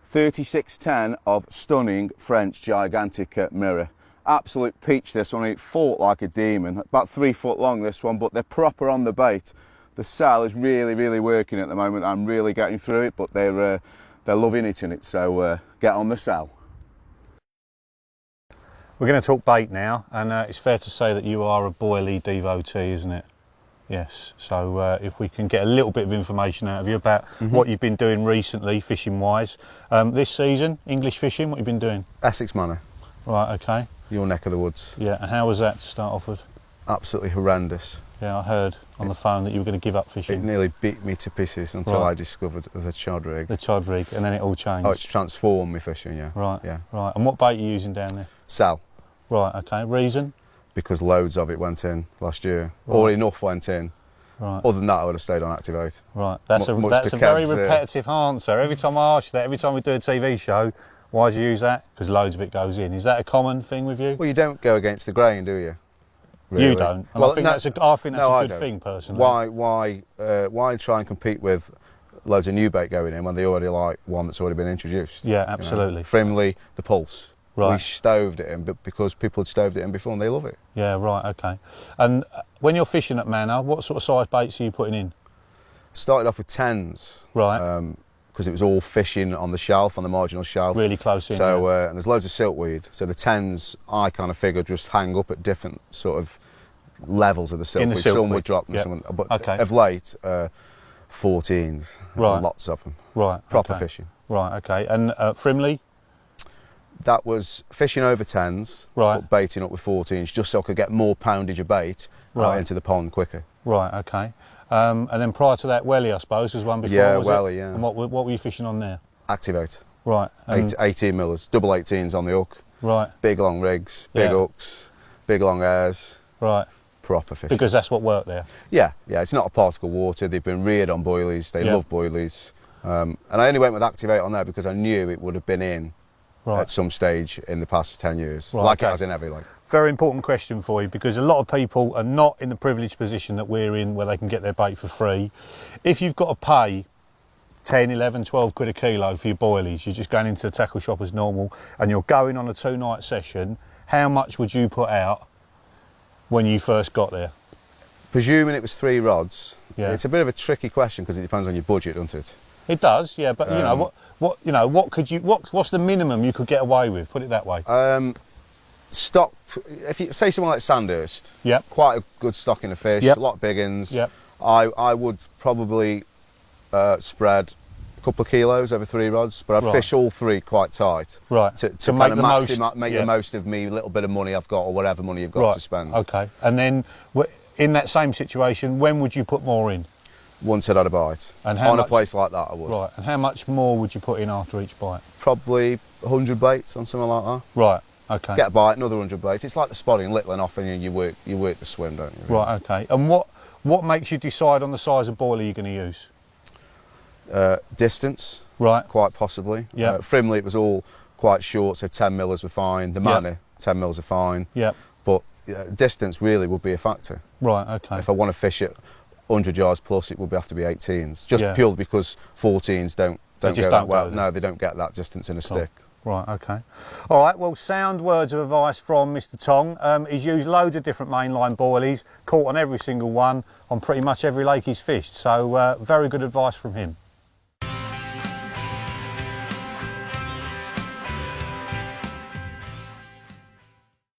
3610 of stunning French gigantic mirror. Absolute peach this one. It fought like a demon. About 3 foot long this one, but they're proper on the bait. The cell is really working at the moment. I'm really getting through it, but they're loving it in it. So get on the cell. We're going to talk bait now, and it's fair to say that you are a boilie devotee, isn't it? Yes. So if we can get a little bit of information out of you about what you've been doing recently, fishing wise, this season, English fishing, what you've been doing? Essex Manor. Right. Okay. Your neck of the woods. Yeah. And how was that to start off with? Absolutely horrendous. Yeah, I heard on the phone that you were going to give up fishing. It nearly beat me to pieces until I discovered the chod rig. The chod rig, and then it all changed. Oh, it's transformed me fishing, yeah. Right. Yeah. Right. And what bait are you using down there? Sal. Right. Okay. Reason? Because loads of it went in last year, Right. or enough went in. Right. Other than that, I would have stayed on Activate. Right. That's a Much to very Kev's, repetitive answer. Every time I ask you that, every time we do a TV show, why do you use that? Because loads of it goes in. Is that a common thing with you? Well, you don't go against the grain, do you? Really? You don't. And Well, I think that's a good thing, personally. Why try and compete with loads of new bait going in when they already like one that's already been introduced? Yeah, absolutely. Frimley, the Pulse. Right. We stoved it in, but because people had stoved it in before and they love it. Yeah, right, okay. And when you're fishing at Manor, what sort of size baits are you putting in? Started off with 10s. Right. Because it was all fishing on the shelf, on the marginal shelf. Really close in. So, and there's loads of silkweed. So the 10s, I kind of figured just hang up at different sort of levels of the silkweed. Some would drop, and some would, but of late, 14s. Right. Lots of them. Right. Proper fishing. Right, okay. And Frimley? That was fishing over 10s, right, but baiting up with 14s, just so I could get more poundage of bait out into the pond quicker. Right, okay. And then prior to that, Welly, I suppose, was one before, yeah, was Welly, it? yeah. And what were you fishing on there? Activate. Right. 18 millers, double 18s on the hook. Right. Big long rigs, big hooks, big long airs. Right. Proper fishing. Because that's what worked there? Yeah, it's not a particle water. They've been reared on boilies. They love boilies. And I only went with Activate on there because I knew it would have been in at some stage in the past 10 years, it has in every lake. Very important question for you, because a lot of people are not in the privileged position that we're in where they can get their bait for free. If you've got to pay 10, 11, 12 quid a kilo for your boilies, you're just going into the tackle shop as normal and you're going on a 2-night session, how much would you put out when you first got there? Presuming it was 3 rods, it's a bit of a tricky question because it depends on your budget, doesn't it? It does, yeah, but what's the minimum you could get away with? Put it that way. Stock, if you say someone like Sandhurst, quite a good stocking of fish, a lot of big uns. I would probably spread a couple of kilos over 3 rods, but I'd fish all 3 quite tight. Right. To kind of make the most of me little bit of money I've got, or whatever money you've got to spend. Okay. And then in that same situation, when would you put more in? Once I'd had a bite. And on a place like that, I would. Right. And how much more would you put in after each bite? Probably 100 baits on something like that. Right. Okay. Get a bite, another 100 baits. It's like the spotting, littling off, and you work the swim, don't you? Really? Right. Okay. And what makes you decide on the size of boiler you're going to use? Distance. Right. Quite possibly. Yeah. Frimley, it was all quite short, so 10 millers were fine. The Manor, 10 mils are fine. Yeah. But distance really would be a factor. Right. Okay. If I want to fish it 100 yards plus, it would have to be 18s, just purely because 14s don't go that well. No, they don't get that distance in a stick. Right, okay. All right, well, sound words of advice from Mr. Tong. He's used loads of different mainline boilies, caught on every single one, on pretty much every lake he's fished, so very good advice from him.